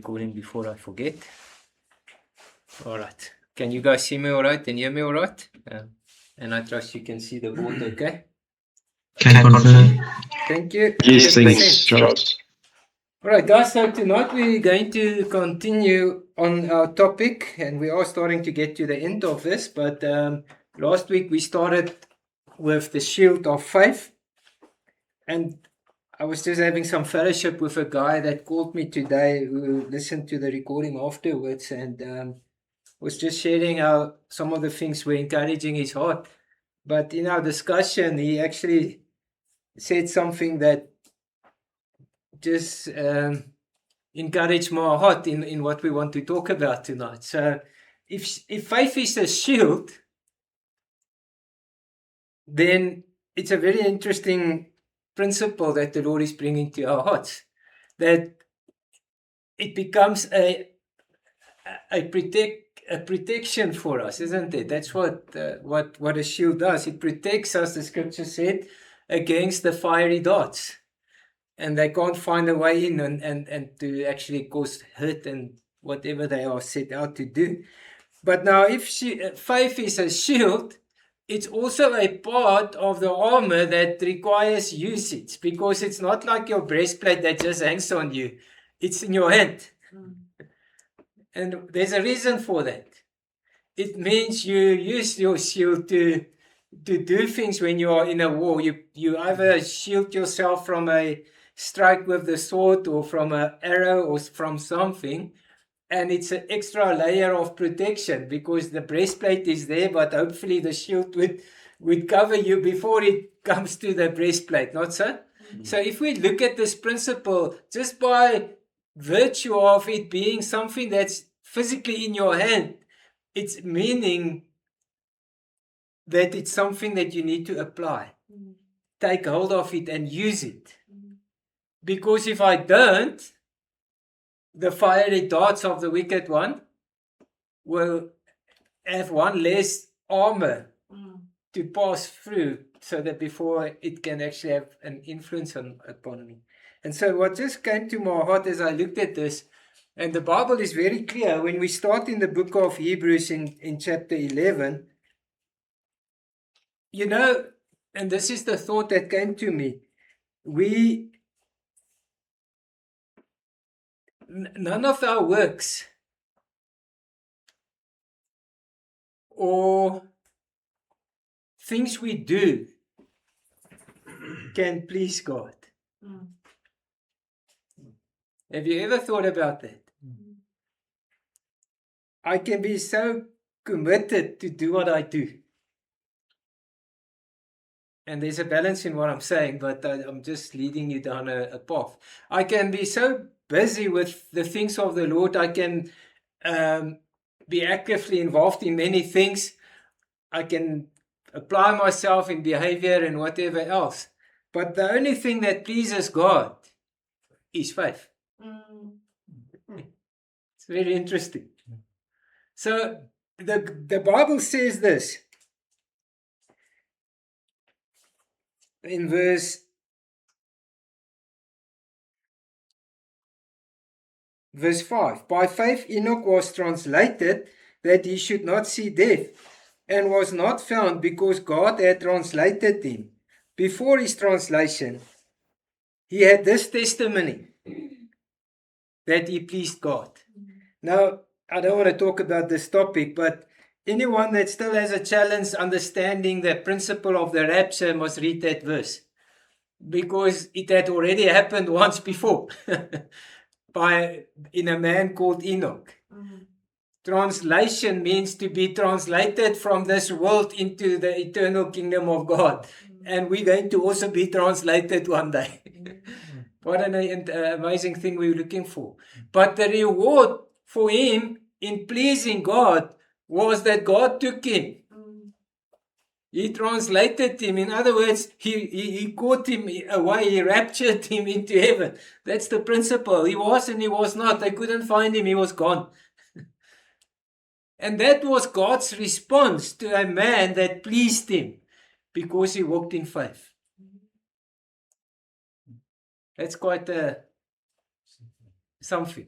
Recording before I forget. All right. Can you guys see me all right and hear me all right? And I trust you can see the board okay? Can confirm. Thank you. Yes, 100%. thanks, Charles. All right, guys. So tonight we're going to continue on our topic, and we are starting to get to the end of this. But last week we started with the shield of faith, and I was just having some fellowship with a guy that called me today who listened to the recording afterwards, and was just sharing how some of the things were encouraging his heart. But in our discussion, he actually said something that just encouraged my heart in what we want to talk about tonight. So if faith is a shield, then it's a very interesting principle that the Lord is bringing to our hearts, that it becomes a protection for us, isn't it? That's what a shield does. It protects us, the scripture said, against the fiery darts, and they can't find a way in and to actually cause hurt and whatever they are set out to do. But now, if faith is a shield, it's also a part of the armor that requires usage, because it's not like your breastplate that just hangs on you. It's in your hand. And there's a reason for that. It means you use your shield to do things when you are in a war. You either shield yourself from a strike with the sword or from an arrow or from something. And it's an extra layer of protection because the breastplate is there, but hopefully the shield would cover you before it comes to the breastplate, not so? Mm-hmm. So if we look at this principle, just by virtue of it being something that's physically in your hand, it's meaning that it's something that you need to apply. Mm-hmm. Take hold of it and use it. Mm-hmm. Because if I don't, the fiery darts of the wicked one will have one less armor to pass through, so that before it can actually have an influence upon me. And so what just came to my heart as I looked at this, and the Bible is very clear when we start in the book of Hebrews in chapter 11, you know, and this is the thought that came to me, none of our works or things we do can please God. Mm. Have you ever thought about that? Mm. I can be so committed to do what I do. And there's a balance in what I'm saying, but I'm just leading you down a path. I can be so busy with the things of the Lord. I can be actively involved in many things. I can apply myself in behavior and whatever else. But the only thing that pleases God is faith. Mm. It's very interesting. So the Bible says this in verse 5. By faith Enoch was translated that he should not see death, and was not found because God had translated him. Before his translation, he had this testimony, that he pleased God. Now, I don't want to talk about this topic, but anyone that still has a challenge understanding the principle of the rapture must read that verse, because it had already happened once before in a man called Enoch. Mm-hmm. Translation means to be translated from this world into the eternal kingdom of God. Mm-hmm. And we're going to also be translated one day. Mm-hmm. What an amazing thing we're looking for. But the reward for him in pleasing God was that God took him. He translated him. In other words, he caught him away. He raptured him into heaven. That's the principle. He was and he was not. They couldn't find him. He was gone. And that was God's response to a man that pleased him, because he walked in faith. That's quite something.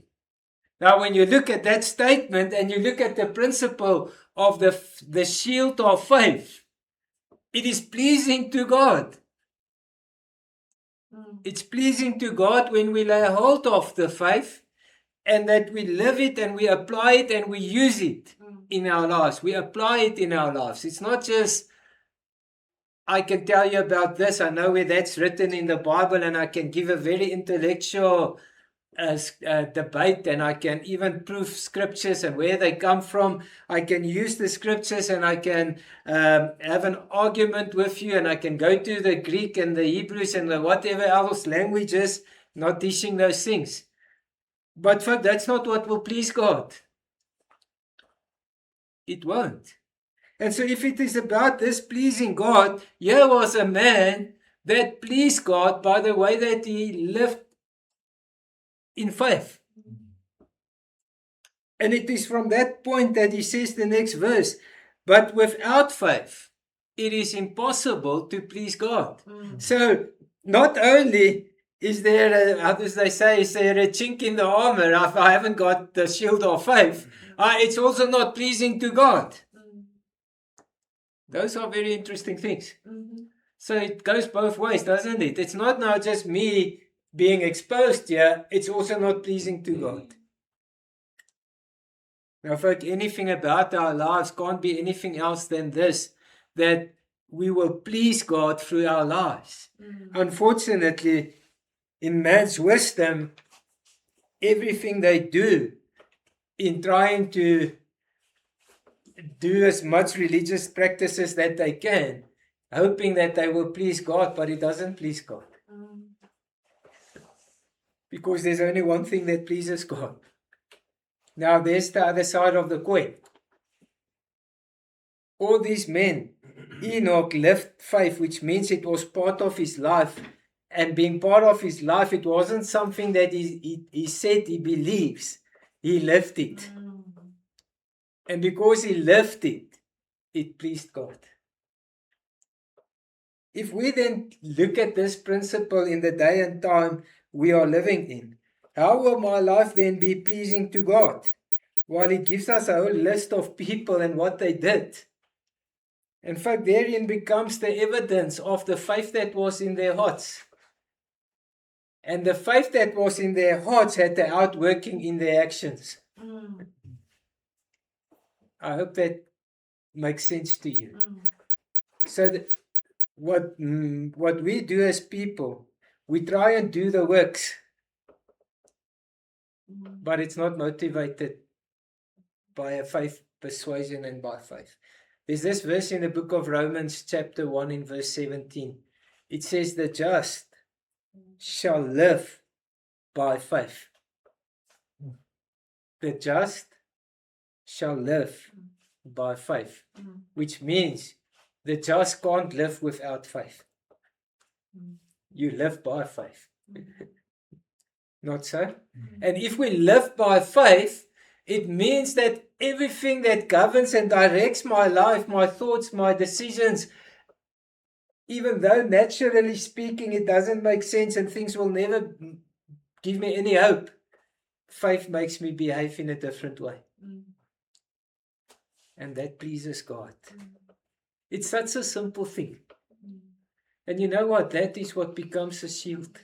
Now, when you look at that statement and you look at the principle of the shield of faith, it is pleasing to God. It's pleasing to God when we lay hold of the faith and that we live it and we apply it and we use it in our lives. We apply it in our lives. It's not just, I can tell you about this, I know where that's written in the Bible, and I can give a very intellectual debate, and I can even prove scriptures and where they come from. I can use the scriptures and I can have an argument with you, and I can go to the Greek and the Hebrews and the whatever else languages, not teaching those things. But folks, that's not what will please God. It won't. And so if it is about this pleasing God, here was a man that pleased God by the way that he lived in faith. And it is from that point that he says the next verse, but without faith, it is impossible to please God. So not only is there, how does they say, is there a chink in the armor if I haven't got the shield of faith, it's also not pleasing to God. Those are very interesting things. So it goes both ways, doesn't it? It's not now just me being exposed here, it's also not pleasing to God. Now, folks, anything about our lives can't be anything else than this, that we will please God through our lives. Unfortunately, in man's wisdom, everything they do in trying to do as much religious practices that they can, hoping that they will please God, but it doesn't please God. Because there's only one thing that pleases God. Now there's the other side of the coin. All these men, Enoch lived faith, which means it was part of his life. And being part of his life, it wasn't something that he said he believes. He lived it. And because he lived it, it pleased God. If we then look at this principle in the day and time we are living in, how will my life then be pleasing to God? While it gives us a whole list of people and what they did. In fact, therein becomes the evidence of the faith that was in their hearts. And the faith that was in their hearts had the outworking in their actions. I hope that makes sense to you. So what we do as people, we try and do the works, but it's not motivated by a faith persuasion and by faith. There's this verse in the book of Romans chapter 1 in verse 17. It says, the just shall live by faith. The just shall live by faith, which means the just can't live without faith. You live by faith. Not so? And if we live by faith, it means that everything that governs and directs my life, my thoughts, my decisions, even though naturally speaking it doesn't make sense and things will never give me any hope, faith makes me behave in a different way. And that pleases God. It's such a simple thing. And you know what? That is what becomes a shield.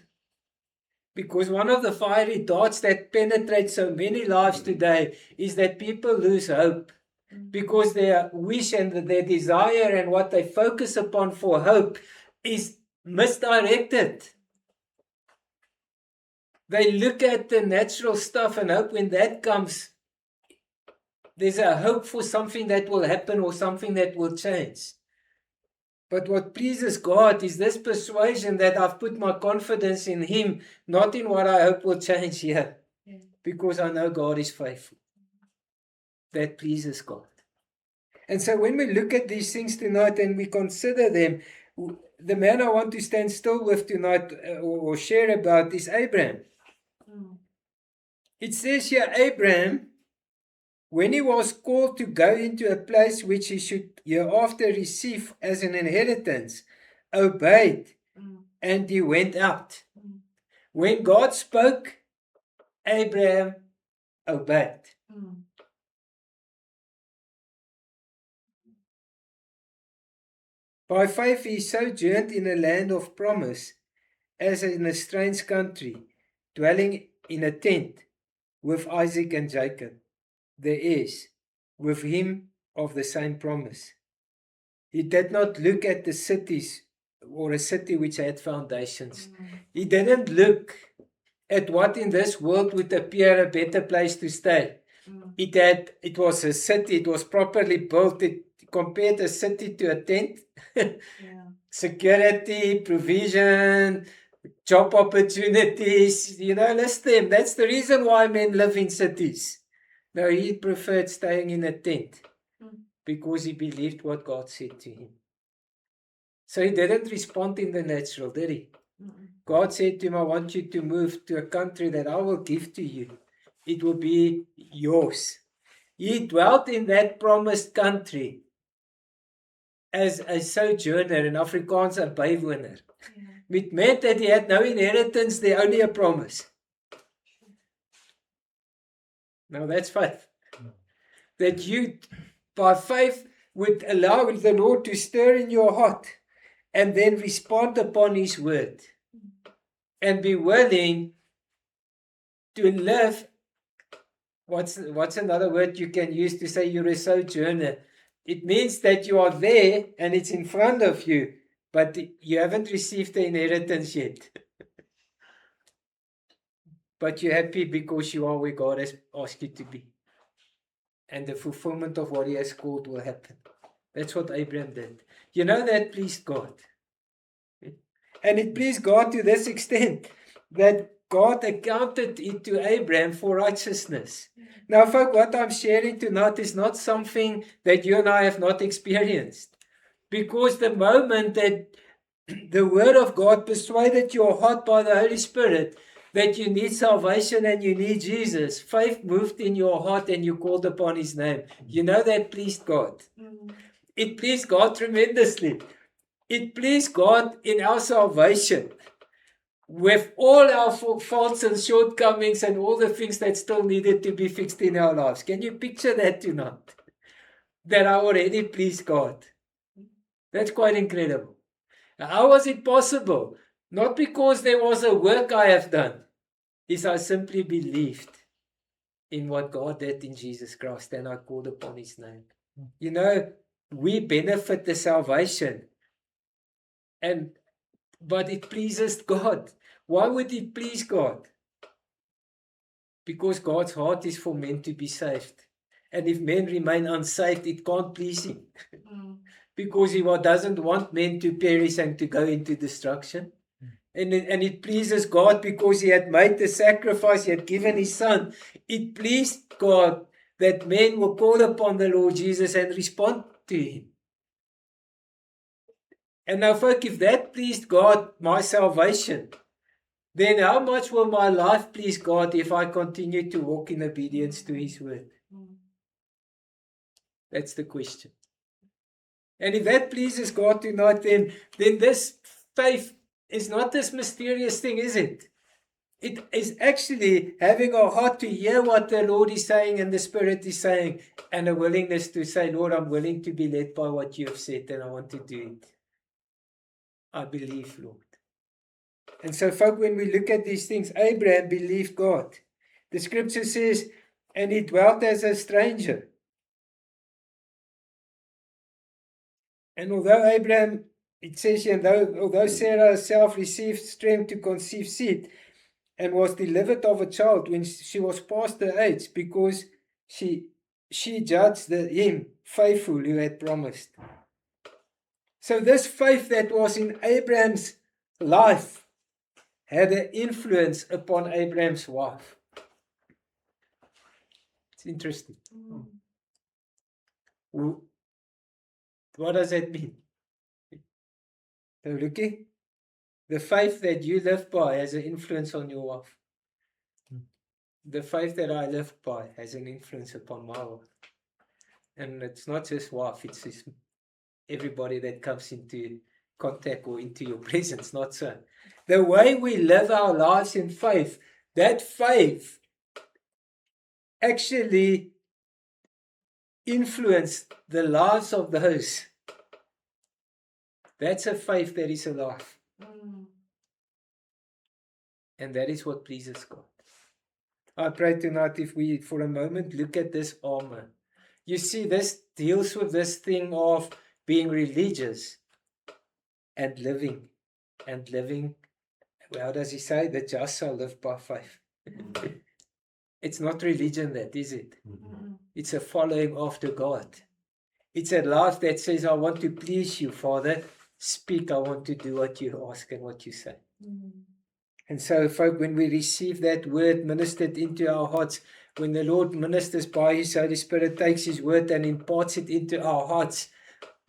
Because one of the fiery darts that penetrate so many lives today is that people lose hope. Because their wish and their desire and what they focus upon for hope is misdirected. They look at the natural stuff and hope when that comes, there's a hope for something that will happen or something that will change. But what pleases God is this persuasion that I've put my confidence in Him, not in what I hope will change here. Because I know God is faithful. That pleases God. And so when we look at these things tonight and we consider them, the man I want to stand still with tonight or share about is Abraham. It says here, Abraham, when he was called to go into a place which he should hereafter receive as an inheritance, obeyed, and he went out. When God spoke, Abraham obeyed. By faith he sojourned in a land of promise, as in a strange country, dwelling in a tent with Isaac and Jacob, the heirs, with him of the same promise. He did not look at the cities or a city which had foundations. He didn't look at what in this world would appear a better place to stay. It was a city, it was properly built. It compared a city to a tent. Security, provision, job opportunities, list them. That's the reason why men live in cities. No, he preferred staying in a tent because he believed what God said to him. So he didn't respond in the natural, did he? God said to him, I want you to move to a country that I will give to you. It will be yours. He dwelt in that promised country as a sojourner, in Afrikaans 'n bywoner. It meant that he had no inheritance there, only a promise. Now that's faith. That you, by faith, would allow the Lord to stir in your heart and then respond upon His word and be willing to live. What's another word you can use to say you're a sojourner? It means that you are there and it's in front of you, but you haven't received the inheritance yet. But you're happy because you are where God has asked you to be. And the fulfillment of what He has called will happen. That's what Abraham did. That pleased God. And it pleased God to this extent that God accounted it to Abraham for righteousness. Now, folks, what I'm sharing tonight is not something that you and I have not experienced. Because the moment that the Word of God persuaded your heart by the Holy Spirit that you need salvation and you need Jesus, faith moved in your heart and you called upon His name. That pleased God. It pleased God tremendously. It pleased God in our salvation. With all our faults and shortcomings and all the things that still needed to be fixed in our lives. Can you picture that tonight? That I already pleased God. That's quite incredible. How was it possible? Not because there was a work I have done. It's I simply believed in what God did in Jesus Christ and I called upon His name. We benefit the salvation. But it pleases God. Why would it please God? Because God's heart is for men to be saved. And if men remain unsaved, it can't please Him. Because He doesn't want men to perish and to go into destruction. And it pleases God because He had made the sacrifice, He had given His Son. It pleased God that men will call upon the Lord Jesus and respond to Him. And now, folks, if that pleased God, my salvation, then how much will my life please God if I continue to walk in obedience to His word? That's the question. And if that pleases God tonight, then this faith is not this mysterious thing, is it? It is actually having a heart to hear what the Lord is saying and the Spirit is saying, and a willingness to say, Lord, I'm willing to be led by what you have said and I want to do it. I believe, Lord. And so, folks, when we look at these things, Abraham believed God. The scripture says, and he dwelt as a stranger. And although Abraham, it says here, although Sarah herself received strength to conceive seed and was delivered of a child when she was past her age, because she judged him faithful who had promised. So this faith that was in Abraham's life had an influence upon Abraham's wife. It's interesting. What does that mean? So looking, the faith that you live by has an influence on your wife. The faith that I live by has an influence upon my wife. And it's not just wife, it's just everybody that comes into contact or into your presence, not so. The way we live our lives in faith, that faith actually influence the lives of those. That's a faith that is alive. And that is what pleases God. I pray tonight if we, for a moment, look at this armor. You see, this deals with this thing of being religious and living. And living, how does he say? The just shall live by faith. It's not religion, that is it. It's a following after God. It's a life that says, I want to please you, Father. Speak, I want to do what you ask and what you say. And so, folk, when we receive that word ministered into our hearts, when the Lord ministers by His Holy Spirit, takes His word and imparts it into our hearts,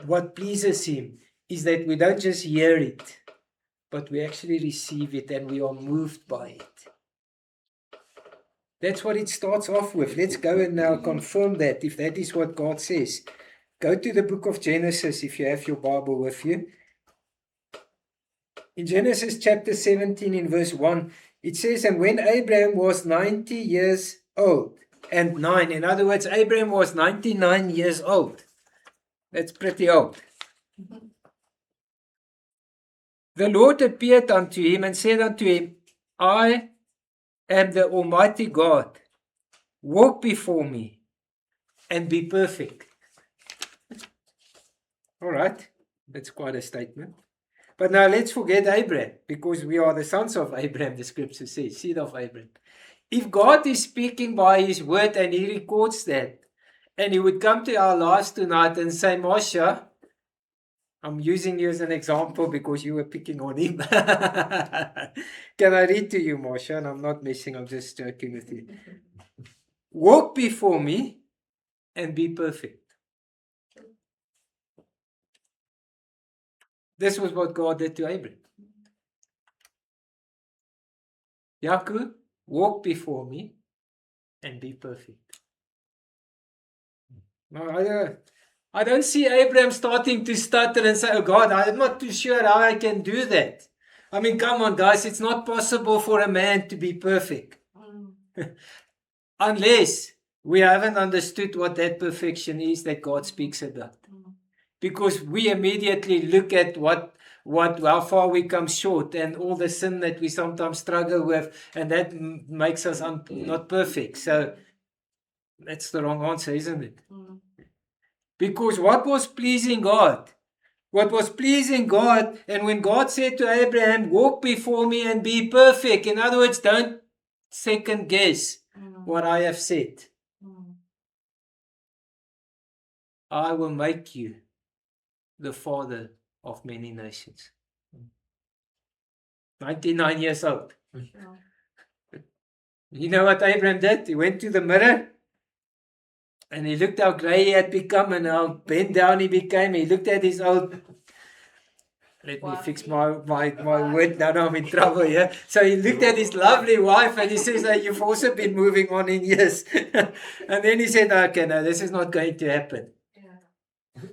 what pleases Him is that we don't just hear it, but we actually receive it and we are moved by it. That's what it starts off with. Let's go and now confirm that, if that is what God says. Go to the book of Genesis if you have your Bible with you. In Genesis chapter 17 in verse 1, it says, and when Abraham was 90 years old and 9, in other words, Abraham was 99 years old. That's pretty old. The Lord appeared unto him and said unto him, I am the Almighty God. Walk before me and be perfect. All right, that's quite a statement. But now let's forget Abraham, because we are the sons of Abraham, the scripture says, seed of Abraham. If God is speaking by His word and He records that, and He would come to our lives tonight and say, Marsha, I'm using you as an example because you were picking on him. Can I read to you, Marsha? And I'm not messing, I'm just joking with you. Walk before me and be perfect. This was what God did to Abraham. Yaakov, walk before me and be perfect. Now, I don't see Abraham starting to stutter and say, oh God, I'm not too sure how I can do that. I mean, come on, guys, it's not possible for a man to be perfect. Unless we haven't understood what that perfection is that God speaks about. Because we immediately look at how far we come short and all the sin that we sometimes struggle with, and that makes us not perfect. So that's the wrong answer, isn't it? Because what was pleasing God? What was pleasing God, and when God said to Abraham, walk before me and be perfect, in other words, don't second guess what I have said. I will make you the father of many nations. 99 years old. You know what Abraham did? He went to the mirror and he looked how grey he had become and how bent down he became. He looked at his old... Let me fix my word. Now I'm in trouble here. So he looked at his lovely wife and he says, hey, you've also been moving on in years. And then he said, okay, no, this is not going to happen. Yeah.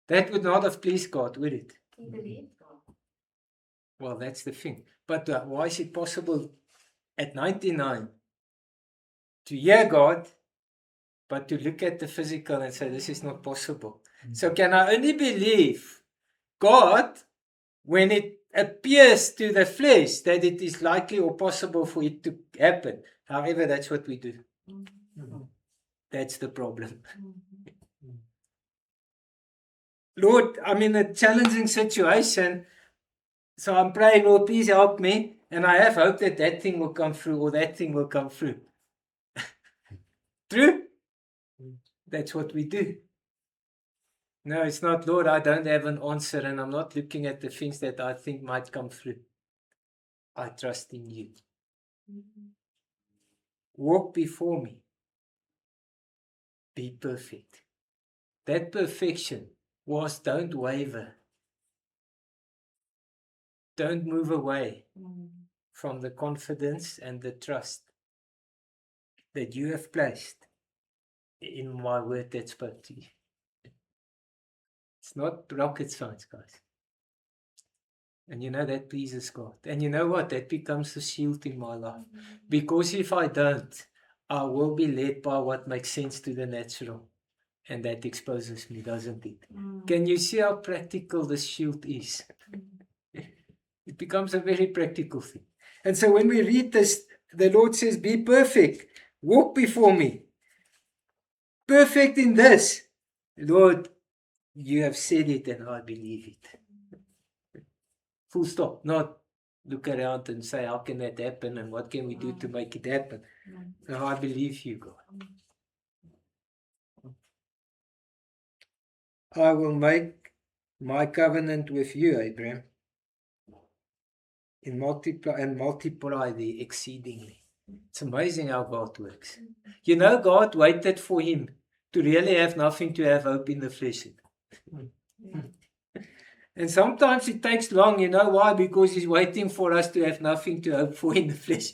That would not have pleased God, would it? He believed God. Well, that's the thing. But why is it possible at 99 to hear God, but to look at the physical and say, this is not possible? So can I only believe God when it appears to the flesh that it is likely or possible for it to happen? However, that's what we do. That's the problem. Lord, I'm in a challenging situation, so I'm praying, Lord, please help me. And I have hope that that thing will come through or that thing will come through. True? That's what we do. No, it's not, Lord, I don't have an answer and I'm not looking at the things that I think might come through. I trust in you. Walk before me. Be perfect. That perfection was don't waver. Don't move away from the confidence and the trust that you have placed in my word that spoke to you. It's not rocket science, guys. And you know that pleases God. And you know what? That becomes a shield in my life. Because if I don't, I will be led by what makes sense to the natural. And that exposes me, doesn't it? Can you see how practical this shield is? It becomes a very practical thing. And so when we read this, the Lord says, be perfect, walk before me. Perfect in this. Lord, you have said it and I believe it. Full stop. Not look around and say, how can that happen and what can we do to make it happen? No, I believe you, God. I will make my covenant with you, Abraham, and multiply thee exceedingly. It's amazing how God works. You know, God waited for him to really have nothing to have hope in the flesh. And sometimes it takes long, you know why? Because he's waiting for us to have nothing to hope for in the flesh.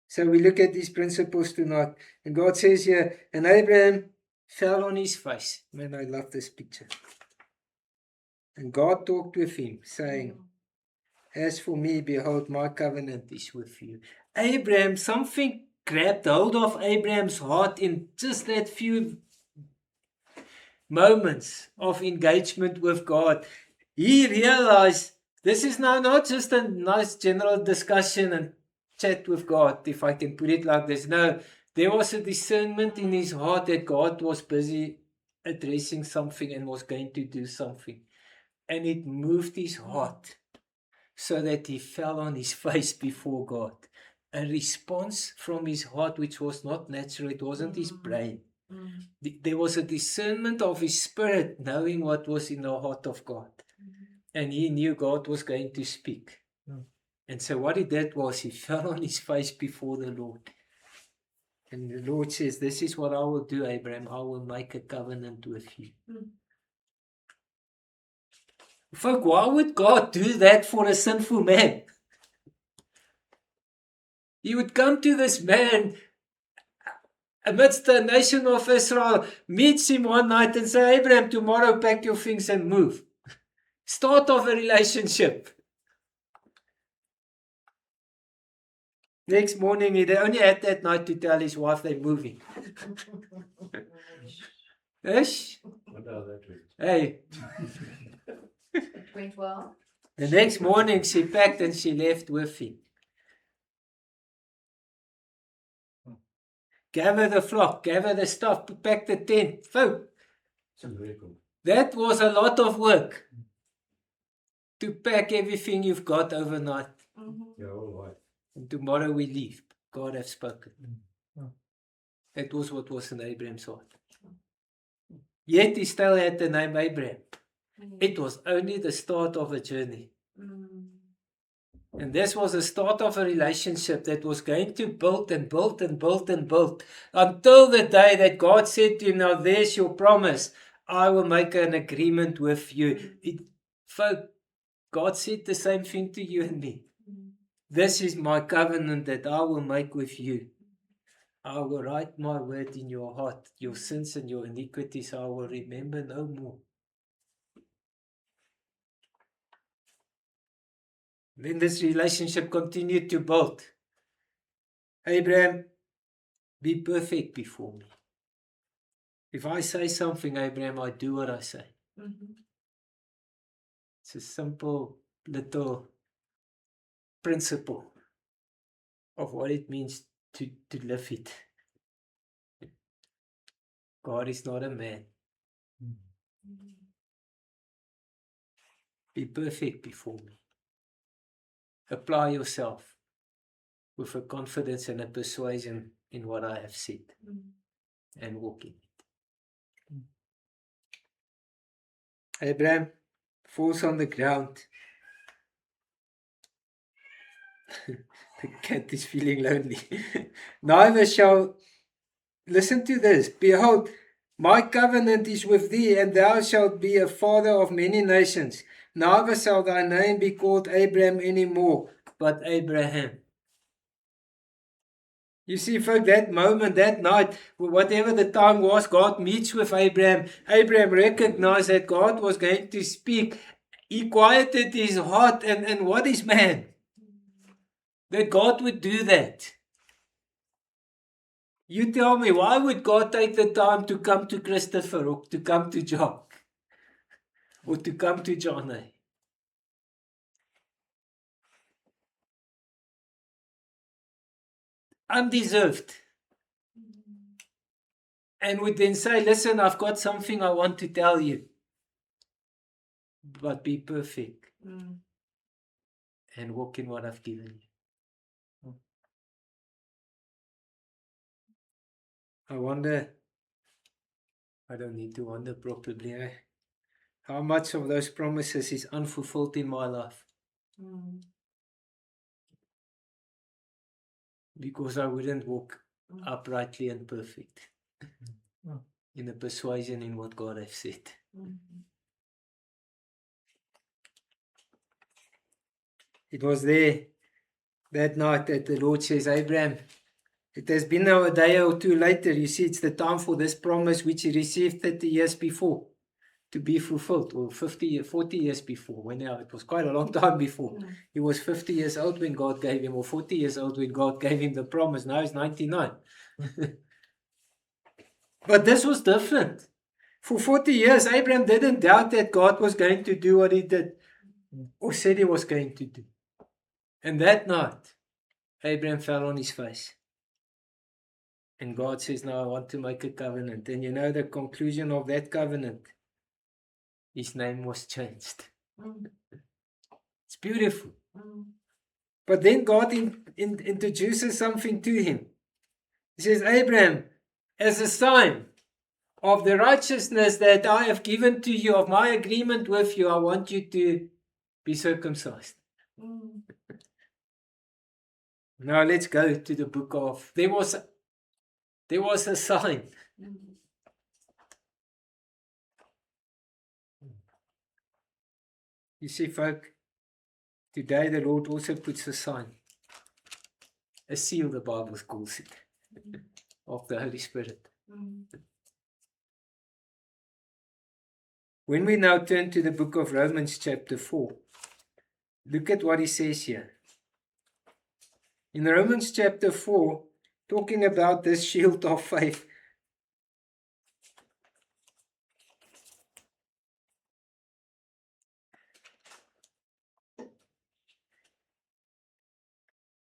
So we look at these principles tonight. And God says here, and Abraham fell on his face. Man, I love this picture. And God talked with him, saying, as for me, behold, my covenant is with you. Abraham, something grabbed hold of Abraham's heart in just that few moments of engagement with God. He realized this is now not just a nice general discussion and chat with God, if I can put it like this. No, there was a discernment in his heart that God was busy addressing something and was going to do something. And it moved his heart so that he fell on his face before God. A response from his heart which was not natural. It wasn't his brain. There was a discernment of his spirit knowing what was in the heart of God. And he knew God was going to speak. And so what he did was he fell on his face before the Lord. And the Lord says, this is what I will do, Abraham. I will make a covenant with you. Folk, why would God do that for a sinful man? He would come to this man amidst the nation of Israel, meets him one night and say, Abraham, tomorrow pack your things and move. Start of a relationship. Next morning, he only had that night to tell his wife they're moving. Ish? Hey. Went well. The next morning, she packed and she left with him. Gather the flock, gather the stuff, pack the tent. Folk, that was a lot of work to pack everything you've got overnight. Yeah, all right. And tomorrow we leave. God has spoken. That was what was in Abraham's heart. Yet he still had the name Abraham. It was only the start of a journey. And this was the start of a relationship that was going to build and build and build and build until the day that God said to him, now there's your promise. I will make an agreement with you. Folk, God said the same thing to you and me. This is my covenant that I will make with you. I will write my word in your heart. Your sins and your iniquities I will remember no more. Then this relationship continued to build. Abraham, be perfect before me. If I say something, Abraham, I do what I say. It's a simple little principle of what it means to live it. God is not a man. Be perfect before me. Apply yourself with a confidence and a persuasion in what I have said and walk in it. Abraham falls on the ground. The cat is feeling lonely. Neither shall, listen to this, behold, my covenant is with thee, and thou shalt be a father of many nations. Neither shall thy name be called Abraham any more, but Abraham. You see, folk, that moment, that night, whatever the time was, God meets with Abraham. Abraham recognized that God was going to speak. He quieted his heart, and what is man? That God would do that. You tell me, why would God take the time to come to Christopher, or to come to Jock, or to come to Johnny? Undeserved. And would then say, listen, I've got something I want to tell you. But be perfect. And walk in what I've given you. I wonder, I don't need to wonder probably, how much of those promises is unfulfilled in my life. Because I wouldn't walk uprightly and perfect in the persuasion in what God has said. It was there that night that the Lord says, Abraham, it has been now a day or two later. You see, it's the time for this promise which he received 30 years before to be fulfilled, or 40 years before. When it was quite a long time before. He was 50 years old when God gave him, or 40 years old when God gave him the promise. Now he's 99. But this was different. For 40 years, Abraham didn't doubt that God was going to do what he did, or said he was going to do. And that night, Abraham fell on his face. And God says, now I want to make a covenant. And you know the conclusion of that covenant? His name was changed. It's beautiful. But then God introduces something to him. He says, Abraham, as a sign of the righteousness that I have given to you, of my agreement with you, I want you to be circumcised. Now let's go to the book of... There was a sign. You see, folk, today the Lord also puts a sign. A seal, the Bible calls it, of the Holy Spirit. When we now turn to the book of Romans chapter 4, look at what he says here. In Romans chapter 4, talking about this shield of faith,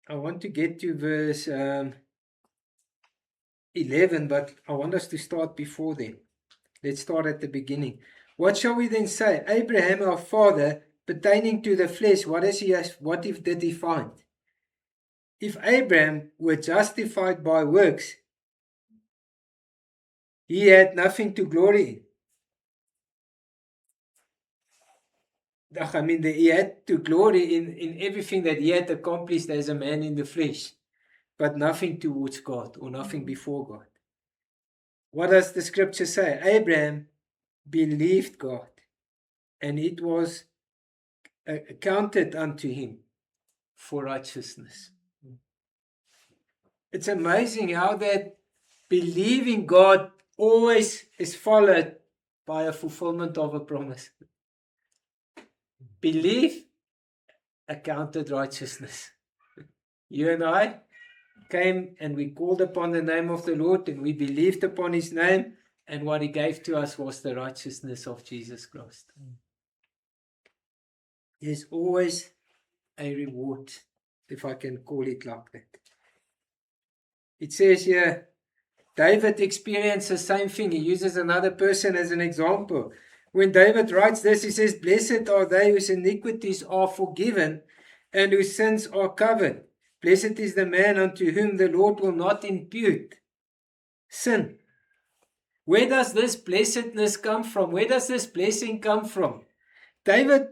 I want to get to verse 11, but I want us to start before then. Let's start at the beginning. What shall we then say? Abraham, our father, pertaining to the flesh, what did he find? If Abraham were justified by works, he had nothing to glory in. He had to glory in everything that he had accomplished as a man in the flesh, but nothing towards God, or nothing before God. What does the scripture say? Abraham believed God, and it was accounted unto him for righteousness. It's amazing how that believing God always is followed by a fulfillment of a promise. Belief, accounted righteousness. You and I came and we called upon the name of the Lord, and we believed upon his name, and what he gave to us was the righteousness of Jesus Christ. There's always a reward, if I can call it like that. It says here, David experienced the same thing. He uses another person as an example. When David writes this, he says, blessed are they whose iniquities are forgiven and whose sins are covered. Blessed is the man unto whom the Lord will not impute sin. Where does this blessedness come from? Where does this blessing come from? David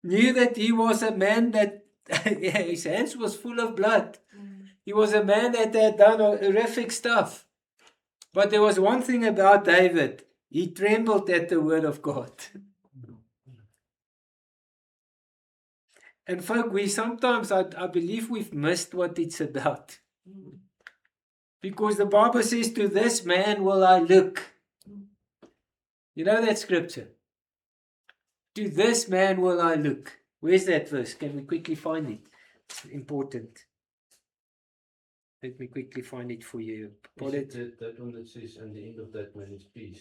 knew that he was a man that his hands was full of blood. He was a man that had done horrific stuff. But there was one thing about David. He trembled at the word of God. And folk, we sometimes, I believe we've missed what it's about. Because the Bible says, to this man will I look. You know that scripture? To this man will I look. Where's that verse? Can we quickly find it? It's important. Let me quickly find it for you. Is it that one that says, and the end of that man is peace?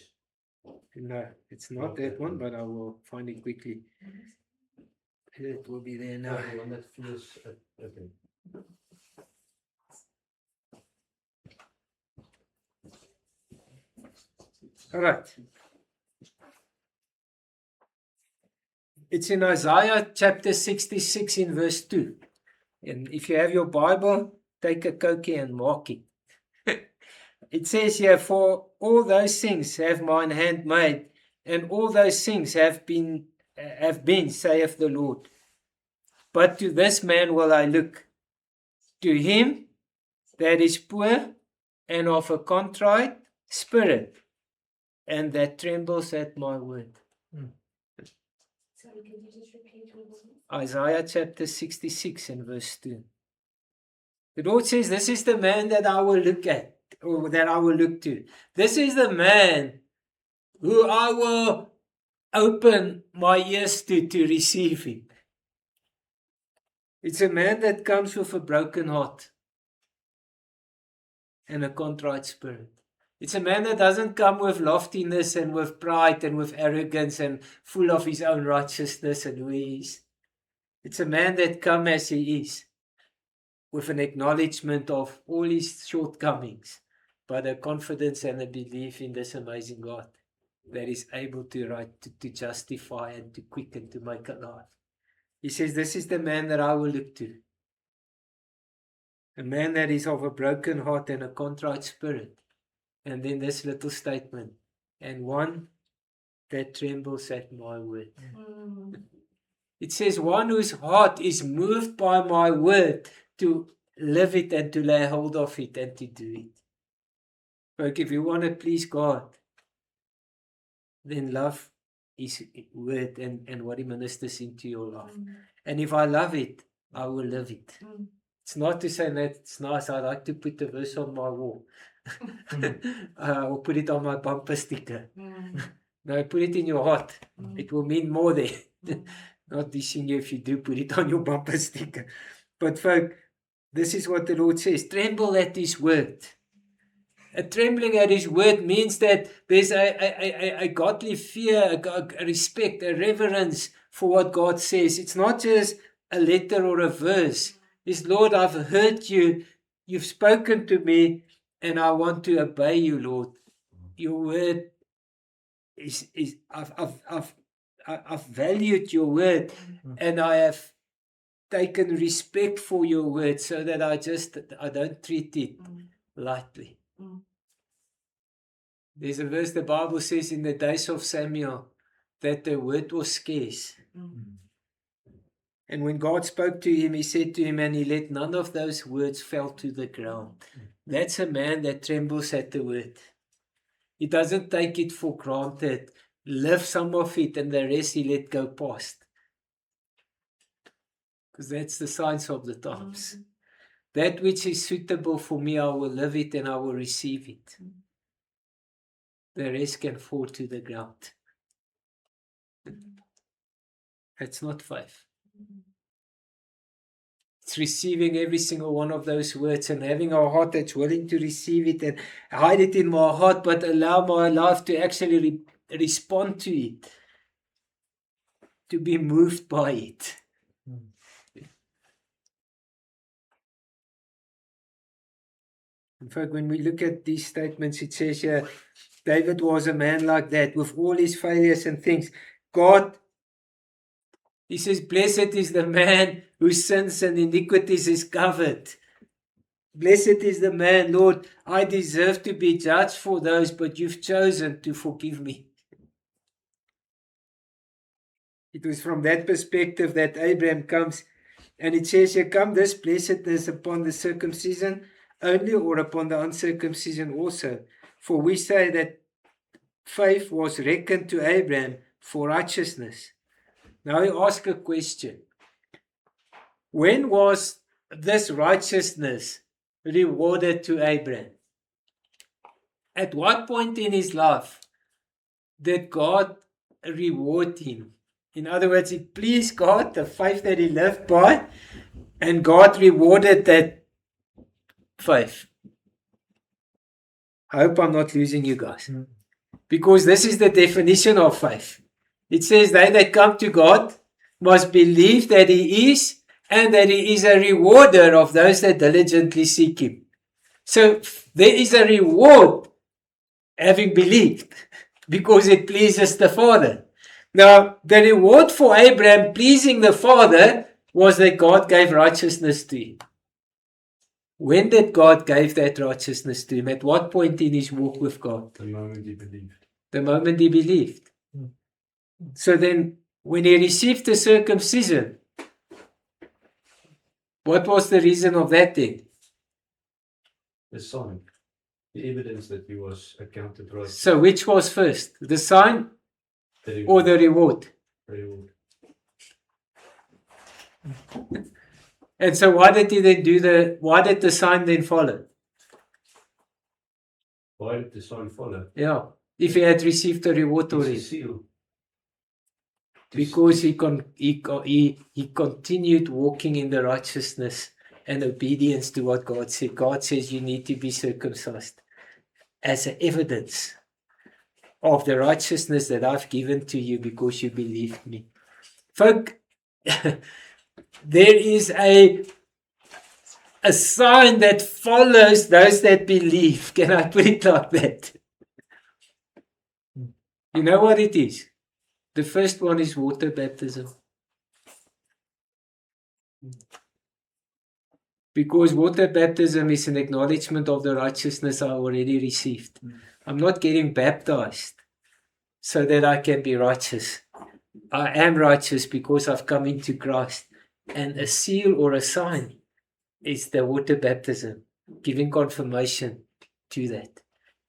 No, it's not that one, but I will find it quickly. It will be there now. The one that feels, okay. All right. It's in Isaiah chapter 66 in verse 2. And if you have your Bible, take a cookie and mark it. It says here, for all those things have mine hand made, and all those things have been, saith the Lord. But to this man will I look, to him that is poor and of a contrite spirit, and that trembles at my word. Sorry, can you just repeat what it is? Isaiah chapter 66 and verse 2. The Lord says, this is the man that I will look at, or that I will look to. This is the man who I will open my ears to receive him. It's a man that comes with a broken heart and a contrite spirit. It's a man that doesn't come with loftiness and with pride and with arrogance and full of his own righteousness and who he is. It's a man that comes as he is, with an acknowledgement of all his shortcomings, but a confidence and a belief in this amazing God that is able to justify and to quicken, to make alive. He says, this is the man that I will look to. A man that is of a broken heart and a contrite spirit. And then this little statement, and one that trembles at my word. It says, one whose heart is moved by my word to live it and to lay hold of it and to do it. But if you want to please God, then love His word and what He ministers into your life. And if I love it, I will live it. It's not to say that it's nice, I like to put the verse on my wall. Or put it on my bumper sticker. No, put it in your heart. It will mean more there. Not dishing you if you do put it on your bumper sticker. But folk, this is what the Lord says. Tremble at His word. A trembling at His word means that there's a godly fear, a respect, a reverence for what God says. It's not just a letter or a verse. It's, Lord, I've heard you. You've spoken to me, and I want to obey you, Lord. Your word I've valued your word, and I have taken respect for your word, so that I don't treat it lightly. There's a verse the Bible says in the days of Samuel that the word was scarce. And when God spoke to him, He said to him, and He let none of those words fall to the ground. That's a man that trembles at the word. He doesn't take it for granted. Live some of it, and the rest He let go past. Because that's the signs of the times. That which is suitable for me, I will live it and I will receive it. The rest can fall to the ground. That's not faith. It's receiving every single one of those words and having a heart that's willing to receive it and hide it in my heart, but allow my life to actually respond to it, to be moved by it. In fact, when we look at these statements, it says here, David was a man like that, with all his failures and things. God, He says, blessed is the man whose sins and iniquities is covered. Blessed is the man, Lord, I deserve to be judged for those, but you've chosen to forgive me. It was from that perspective that Abraham comes, and it says here, come this blessedness upon the circumcision only, or upon the uncircumcision also. For we say that faith was reckoned to Abraham for righteousness. Now I ask a question. When was this righteousness rewarded to Abraham? At what point in his life did God reward him In other words, it pleased God, the faith that he lived by, and God rewarded that faith. I hope I'm not losing you guys. Because this is the definition of faith. It says they that come to God must believe that he is, and that he is a rewarder of those that diligently seek him. So there is a reward having believed, because it pleases the Father. Now, the reward for Abraham pleasing the Father was that God gave righteousness to him. When did God give that righteousness to him? At what point in his walk with God? The moment he believed. The moment he believed. So then, when he received the circumcision, what was the reason of that then? The sign. The evidence that he was accounted right. So which was first? The sign The or the reward? reward. And so why did he then why did the sign then follow? Why did the sign follow? Yeah. If he had received the reward It's a already. seal. Because he continued walking in the righteousness and obedience to what God said. God says you need to be circumcised as an evidence of the righteousness that I've given to you because you believed me. Folk, there is a sign that follows those that believe. Can I put it like that? You know what it is? The first one is water baptism. Because water baptism is an acknowledgement of the righteousness I already received. I'm not getting baptized so that I can be righteous. I am righteous because I've come into Christ. And a seal or a sign is the water baptism, giving confirmation to that.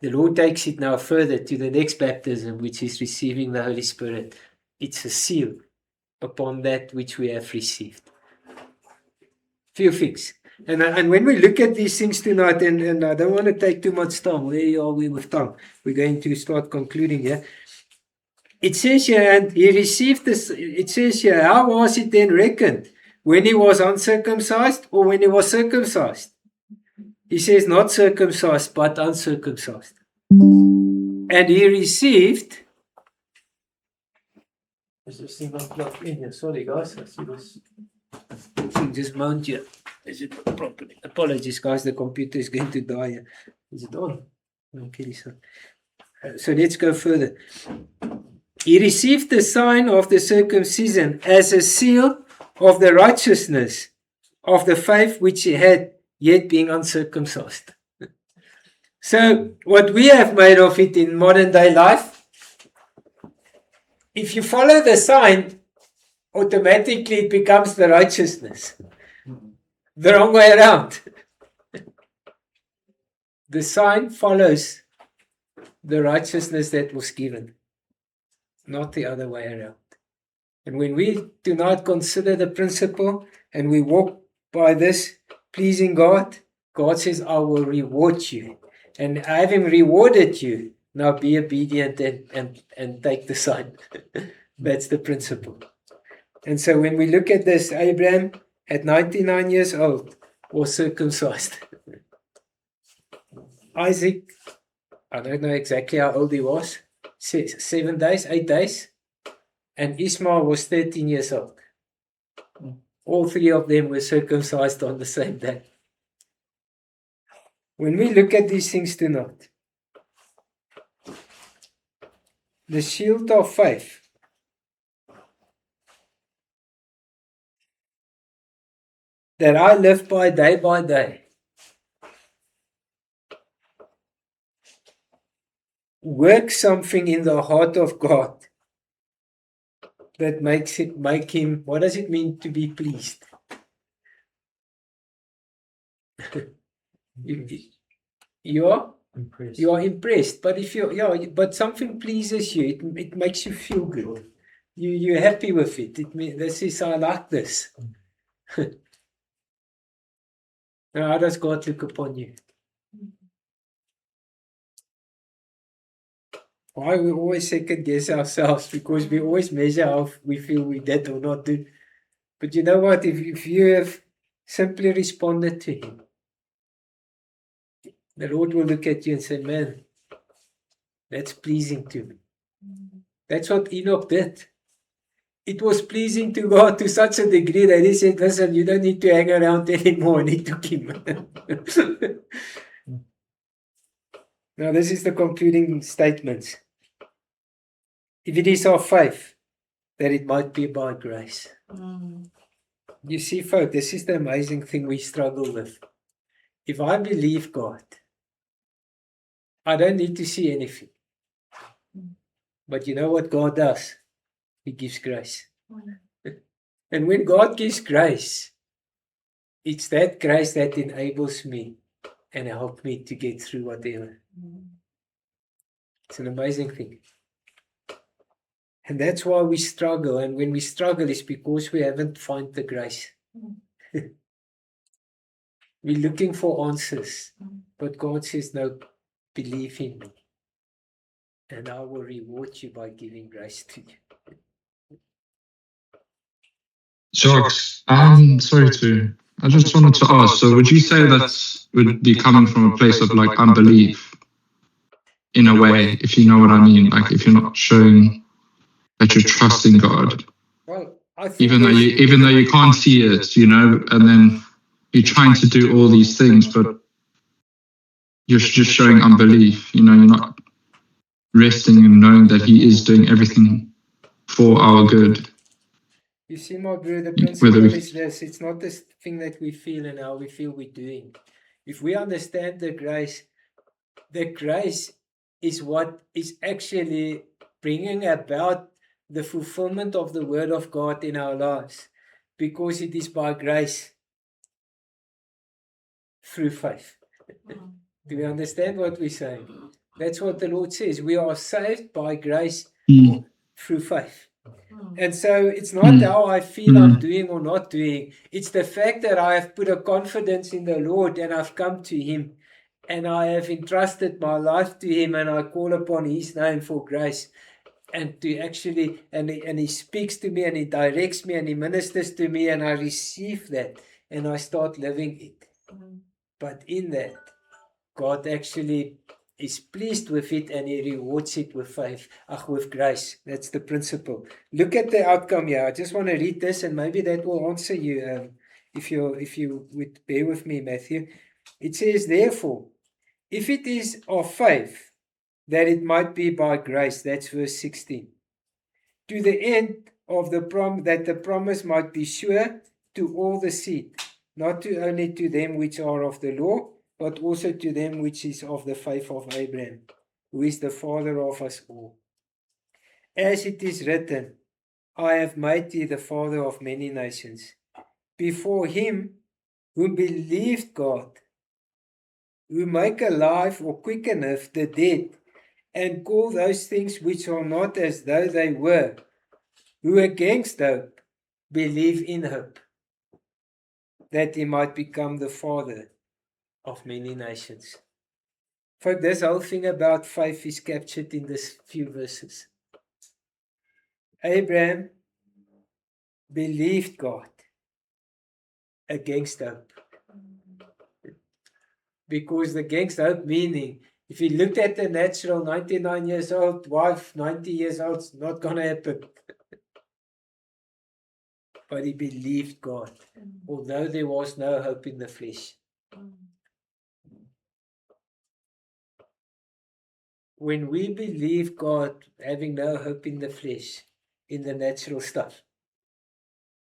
The Lord takes it now further to the next baptism, which is receiving the Holy Spirit. It's a seal upon that which we have received. Few things. And when we look at these things tonight, and I don't want to take too much time. Where are we with time? We're going to start concluding here. It says here, and he received this, it says here, how was it then reckoned? When he was uncircumcised or when he was circumcised? He says not circumcised, but uncircumcised. And he received... Is this thing not plugged in here? Sorry guys, I see this thing just mount here. Is it properly? Apologies guys, the computer is going to die here. Is it on? Okay, so let's go further. He received the sign of the circumcision as a seal of the righteousness of the faith which he had, yet being uncircumcised. So what we have made of it in modern day life, if you follow the sign, automatically it becomes the righteousness. The wrong way around. The sign follows the righteousness that was given, not the other way around. And when we do not consider the principle and we walk by this, pleasing God, God says, I will reward you. And having rewarded you, now be obedient and take the sign. That's the principle. And so when we look at this, Abraham at 99 years old was circumcised. Isaac, I don't know exactly how old he was, 7 days, 8 days. And Ishmael was 13 years old. All three of them were circumcised on the same day. When we look at these things tonight, the shield of faith that I live by day, works something in the heart of God that make him, what does it mean to be pleased? You are impressed. You are impressed, but if but something pleases you, it makes you feel good. You're happy with it. This is, I like this. Now, how does God look upon you? why we always second guess ourselves, because we always measure how we feel we did or not did. But you know what? If you have simply responded to Him, the Lord will look at you and say, man, that's pleasing to me. That's what Enoch did. It was pleasing to God to such a degree that he said, listen, you don't need to hang around anymore, and he took him. Now, this is the concluding statements. If it is our faith, that it might be by grace. You see, folks, this is the amazing thing we struggle with. If I believe God, I don't need to see anything. But you know what God does? He gives grace. And when God gives grace, it's that grace that enables me and helps me to get through whatever. It's an amazing thing. And that's why we struggle. And when we struggle, it's because we haven't found the grace. We're looking for answers. But God says, no, believe in me. And I will reward you by giving grace to you. Jacques, sorry to. I just wanted to ask. So, would you say that would be coming from a place of like unbelief, in a way, if you know what I mean? Like, if you're not showing that you're trusting God, Well, I think even though you can't see it, you know, and then you're trying to do all these things, but you're just showing unbelief. You know, you're not resting and knowing that He is doing everything for our good. You see, my brother, the principle is this. It's not this thing that we feel and how we feel we're doing. If we understand the grace is what is actually bringing about the fulfillment of the Word of God in our lives. Because it is by grace through faith. Do we understand what we're saying? That's what the Lord says. We are saved by grace through faith. And so it's not how I feel I'm doing or not doing. It's the fact that I have put a confidence in the Lord and I've come to Him and I have entrusted my life to Him and I call upon His name for grace and to actually, and He speaks to me and He directs me and He ministers to me and I receive that and I start living it. But in that, God actually is pleased with it and He rewards it with faith, with grace. That's the principle. Look at the outcome here. I just want to read this and maybe that will answer you if you would bear with me, Matthew. It says, therefore, if it is of faith, that it might be by grace. That's verse 16. To the end of the that the promise might be sure to all the seed, not to only to them which are of the law, but also to them which is of the faith of Abraham, who is the father of us all. As it is written, I have made thee the father of many nations, before him who believed God, who make alive or quickeneth the dead, and call those things which are not as though they were, who against hope believe in hope, that he might become the father of many nations. Folks, this whole thing about faith is captured in these few verses. Abraham believed God against hope. Because against hope meaning, if he looked at the natural 99 years old wife, 90 years old, it's not going to happen. But he believed God, although there was no hope in the flesh. When we believe God, having no hope in the flesh, in the natural stuff,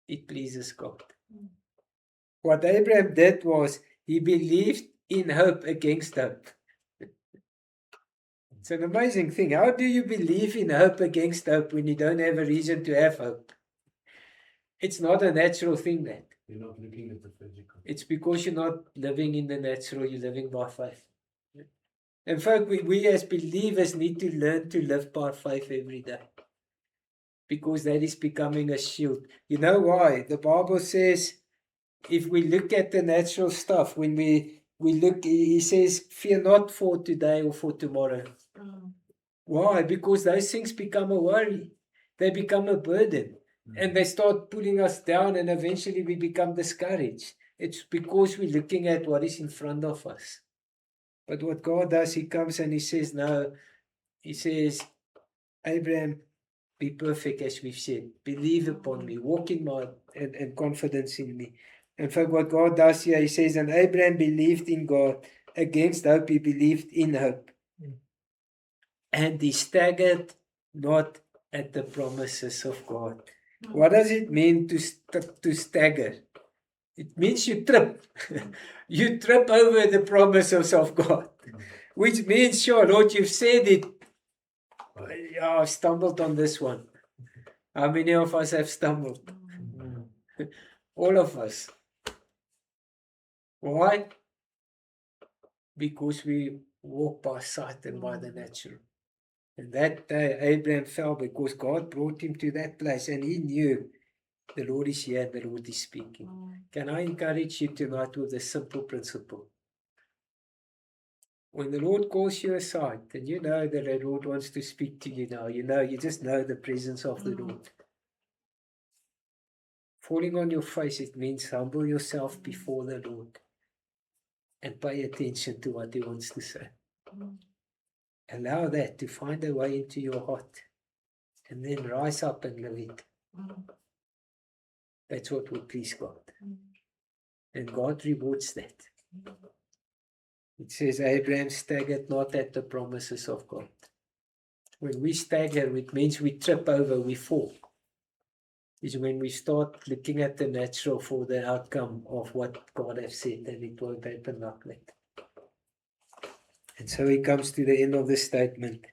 it pleases God. What Abraham did was, he believed in hope against hope. It's an amazing thing. How do you believe in hope against hope when you don't have a reason to have hope? It's not a natural thing, that. You're not looking at the physical. It's because you're not living in the natural, you're living by faith. In fact, we as believers need to learn to live by faith every day. Because that is becoming a shield. You know why? The Bible says, if we look at the natural stuff, when we look, he says, fear not for today or for tomorrow. Why? Because those things become a worry. They become a burden. And they start pulling us down, and eventually we become discouraged. It's because we're looking at what is in front of us. But what God does, He comes and He says, no, He says, Abraham, be perfect as we've said. Believe upon me. Walk in my and confidence in me. In fact, what God does here, He says, and Abraham believed in God. Against hope, he believed in hope. And he staggered not at the promises of God. What does it mean to stagger? It means you trip. You trip over the promises of God. Which means, sure, Lord, you've said it. Yeah, I've stumbled on this one. How many of us have stumbled? All of us. Why? Because we walk by sight and by the natural. And that day Abraham fell because God brought him to that place, and he knew the Lord is here and the Lord is speaking. Can I encourage you tonight with a simple principle? When the Lord calls you aside, and you know that the Lord wants to speak to you now, you just know the presence of the Lord. Falling on your face, it means humble yourself before the Lord and pay attention to what He wants to say. Allow that to find a way into your heart, and then rise up and live it. That's what will please God. And God rewards that. It says Abraham staggered not at the promises of God. When we stagger, it means we trip over, we fall. It's when we start looking at the natural for the outcome of what God has said, and it won't happen like that. And so he comes to the end of the statement.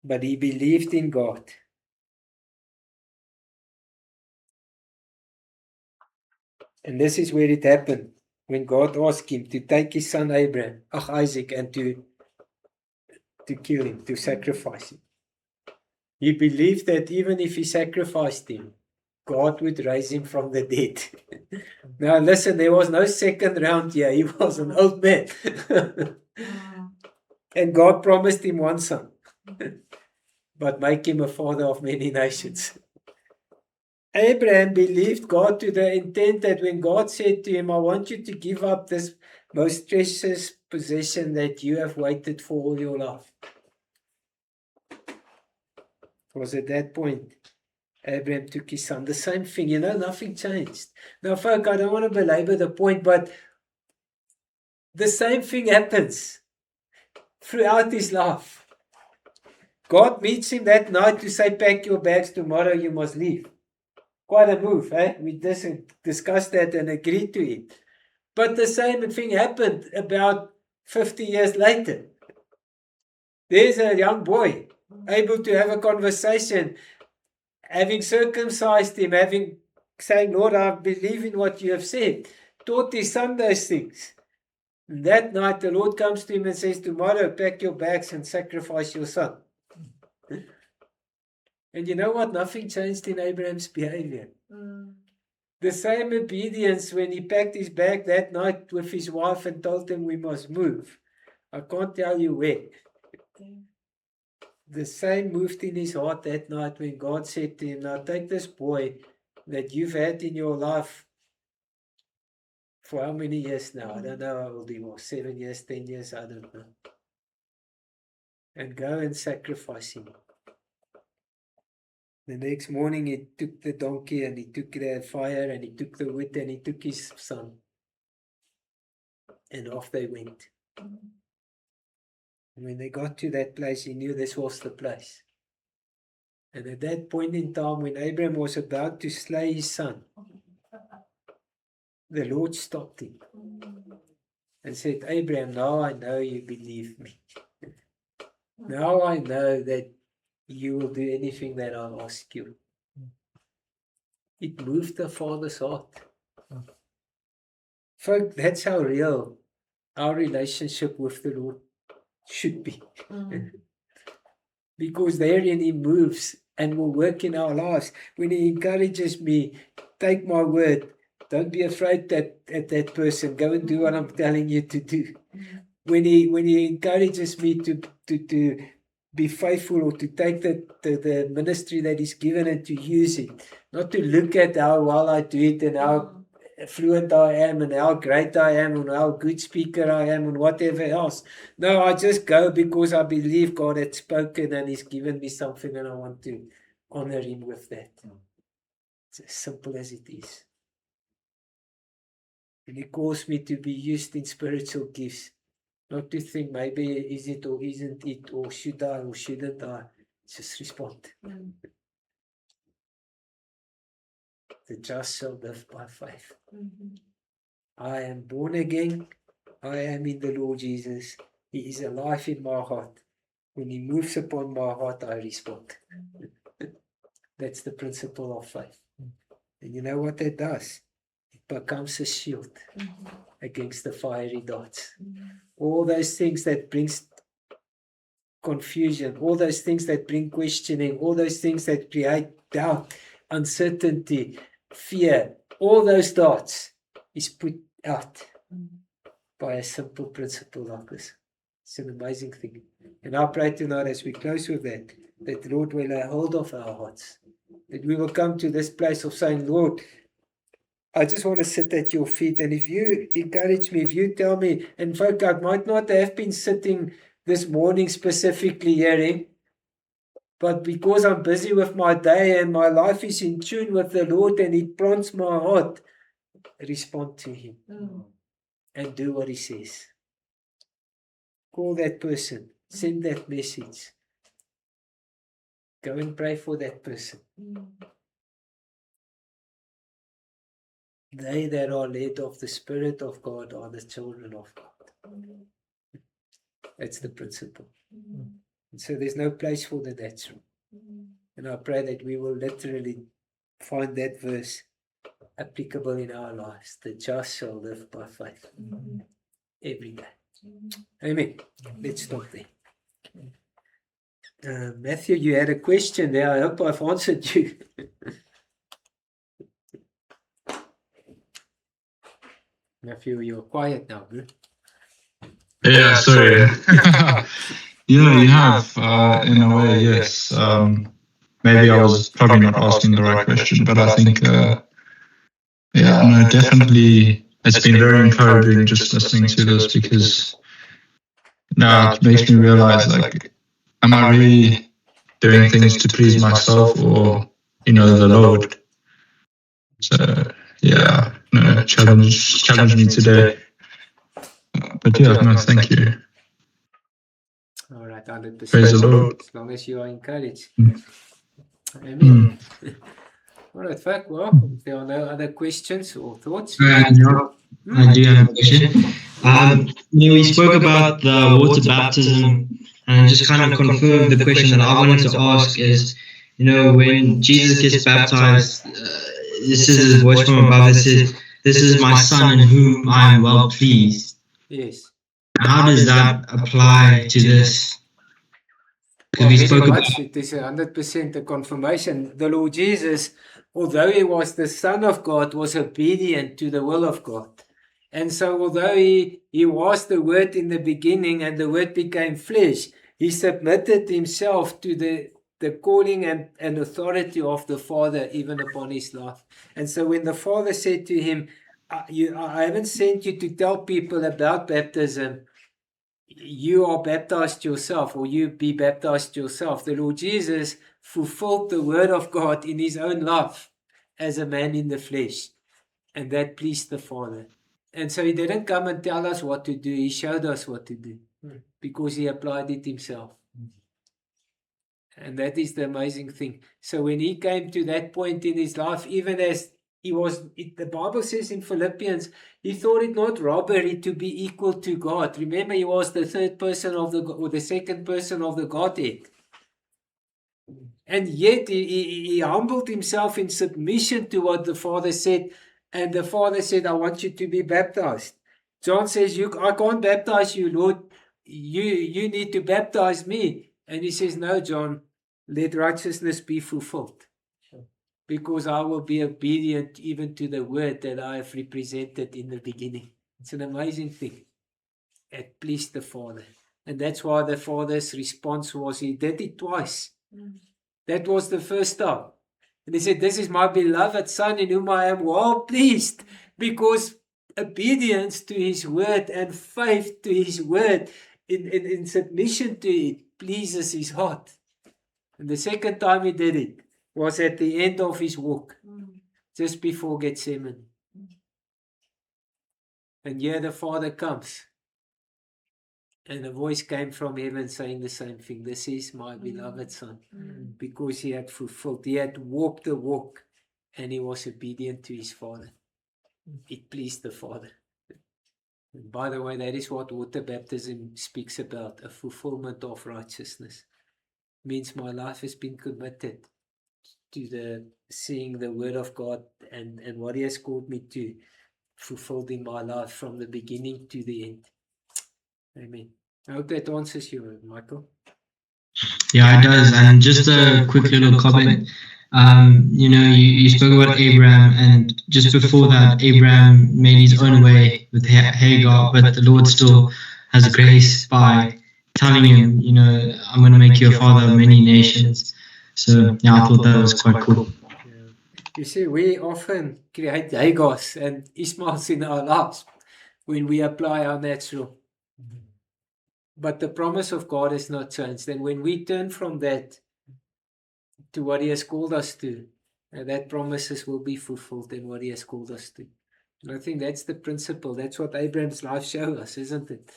But he believed in God. And this is where it happened. When God asked him to take his son Isaac, and to kill him, to sacrifice him. He believed that even if he sacrificed him, God would raise him from the dead. Now listen, there was no second round here. He was an old man. And God promised him one son. But make him a father of many nations. Abraham believed God to the intent that when God said to him, I want you to give up this most precious possession that you have waited for all your life. It was at that point Abraham took his son. The same thing, nothing changed. Now, folk, I don't want to belabor the point, but the same thing happens throughout his life. God meets him that night to say, pack your bags, tomorrow you must leave. Quite a move, eh? We discussed that and agreed to it. But the same thing happened about 50 years later. There's a young boy able to have a conversation, having circumcised him, saying, Lord, I believe in what you have said, taught his son those things. And that night the Lord comes to him and says, tomorrow pack your bags and sacrifice your son. And you know what? Nothing changed in Abraham's behavior. The same obedience when he packed his bag that night with his wife and told them we must move. I can't tell you where. The same moved in his heart that night when God said to him, now take this boy that you've had in your life for how many years now? I don't know how old he was. 7 years, 10 years, I don't know. And go and sacrifice him. The next morning he took the donkey and he took the fire and he took the wood and he took his son. And off they went. And when they got to that place, he knew this was the place. And at that point in time, when Abraham was about to slay his son, the Lord stopped him and said, Abraham, now I know you believe me. Now I know that you will do anything that I ask you. It moved the Father's heart. Folks, that's how real our relationship with the Lord should be. Because therein He moves and will work in our lives. When He encourages me, take my word, don't be afraid at that person, go and do what I'm telling you to do. When he encourages me to be faithful or to take the ministry that is given and to use it. Not to look at how well I do it and how fluent I am and how great I am and how good speaker I am and whatever else. No, I just go because I believe God had spoken and He's given me something and I want to honor Him with that. It's as simple as it is. And He calls me to be used in spiritual gifts. Not to think maybe is it or isn't it, or should I or shouldn't I. Just respond. The just shall live by faith. I am born again. I am in the Lord Jesus. He is alive in my heart. When He moves upon my heart, I respond. That's the principle of faith. And you know what that does? It becomes a shield against the fiery darts. All those things that brings confusion, all those things that bring questioning, all those things that create doubt, uncertainty, fear, all those darts is put out by a simple principle like this. It's an amazing thing. And I pray tonight as we close with that the Lord will lay hold of our hearts. That we will come to this place of saying, Lord, I just want to sit at your feet. And if you encourage me, if you tell me, and folk, I might not have been sitting this morning specifically hearing, but because I'm busy with my day and my life is in tune with the Lord and it prompts my heart, respond to Him and do what He says. Call that person, send that message. Go and pray for that person. They that are led of the Spirit of God are the children of God. That's the principle. And so there's no place for the natural. And I pray that we will literally find that verse applicable in our lives. The just shall live by faith every day. Amen. Let's stop there. Matthew, you had a question there. I hope I've answered you. Matthew, you're quiet now, bro. Yeah, sorry. Yeah, you have, in a way, yes. Maybe I was probably not asking the right question, but I think, yeah, no, definitely, it's been very encouraging just listening to this because now it makes me realize, like, am I really doing things to please myself or, the Lord? So, yeah, no, challenge me today. But yeah, no, thank you. All right, 100%. Praise the Lord. As long as you are encouraged. Amen. All right, Fak, well, if there are no other questions or thoughts. I do have a question. We spoke about the water baptism and just kind of confirmed the question that I wanted to ask is, when Jesus gets baptized, this is His voice from above that says, "This is my Son in whom I am well pleased." Yes. How does that apply to this? Because we spoke about it is 100% a confirmation. The Lord Jesus, although He was the Son of God, was obedient to the will of God. And so although He was the Word in the beginning and the Word became flesh, He submitted Himself to the calling and authority of the Father even upon His life. And so when the Father said to Him, I haven't sent you to tell people about baptism, you are baptized yourself, or you be baptized yourself. The Lord Jesus fulfilled the word of God in His own life as a man in the flesh, and that pleased the Father. And so He didn't come and tell us what to do, He showed us what to do because He applied it Himself. And that is the amazing thing. So when He came to that point in His life, even as the Bible says in Philippians, He thought it not robbery to be equal to God. Remember, He was the third person or the second person of the Godhead. And yet he humbled Himself in submission to what the Father said. And the Father said, I want you to be baptized. John says, I can't baptize you, Lord. You need to baptize me. And He says, no, John, let righteousness be fulfilled. Because I will be obedient even to the word that I have represented in the beginning. It's an amazing thing. It pleased the Father. And that's why the Father's response was, he did it twice. That was the first time. And he said, this is my beloved Son in whom I am well pleased, because obedience to his word and faith to his word in submission to it pleases his heart. And the second time he did it was at the end of his walk, just before Gethsemane. And here the Father comes, and a voice came from heaven saying the same thing. This is my beloved Son, because he had fulfilled, he had walked the walk, and he was obedient to his Father. It pleased the Father. And by the way, that is what water baptism speaks about, a fulfillment of righteousness. Means my life has been committed to the seeing the word of God and what he has called me to, fulfilled in my life from the beginning to the end. Amen. I hope that answers you, Michael. Yeah, it does. And just a quick little comment. You spoke about Abraham, and just before that, Abraham made his own way with Hagar, but the Lord still has grace by telling him, I'm going to make you a father of many nations. So, yeah, I thought that was quite cool. Yeah. You see, we often create Hagars and Ishmaels in our lives when we apply our natural. But the promise of God has not changed. And when we turn from that to what he has called us to, that promises will be fulfilled in what he has called us to. And I think that's the principle. That's what Abraham's life shows us, isn't it?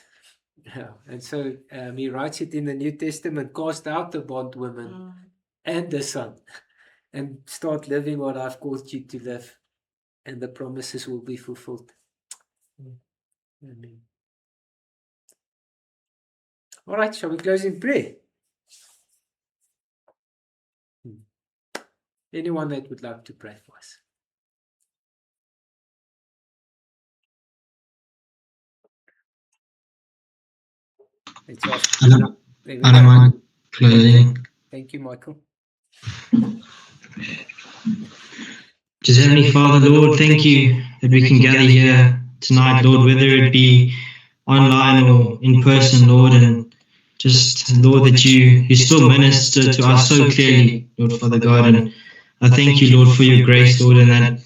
Yeah. And so he writes it in the New Testament, cast out the bondwoman and the son, and start living what I've called you to live, and the promises will be fulfilled. Amen. All right, shall we close in prayer? Anyone that would like to pray for us? Let's ask. I don't mind closing. Thank you, Michael. Just Heavenly Father, Lord, thank you that we can gather here tonight, Lord, whether it be online or in person, Lord, and just, Lord, that you still minister to us so clearly, Lord, Father God. And I thank you, Lord, for your grace, Lord, and that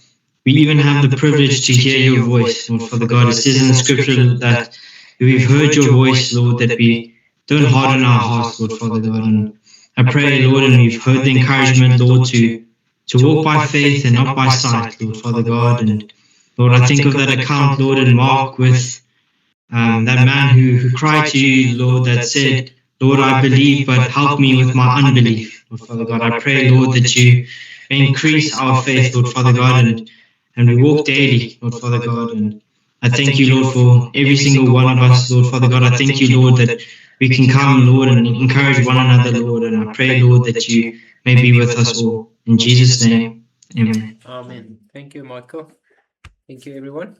we even have the privilege to hear your voice, Lord, Father God. It says in the scripture that we've heard your voice, Lord, that we don't harden our hearts, Lord, Father God. And I pray, Lord, and we've heard the encouragement, Lord, to walk by faith and not by sight, Lord, Father God. And Lord, I think of that account, Lord, in Mark with that man who cried to you, Lord, that said, Lord, I believe, but help me with my unbelief, Lord, Father God. I pray, Lord, that you increase our faith, Lord, Father God, and we walk daily, Lord, Father God. And I thank you, Lord, for every single one of us, Lord, Father God. I thank you, Lord, that we can come, Lord, and encourage one another, Lord. And I pray, Lord, that you may be with us all. In Jesus' name, amen. Amen. Thank you, Michael. Thank you, everyone.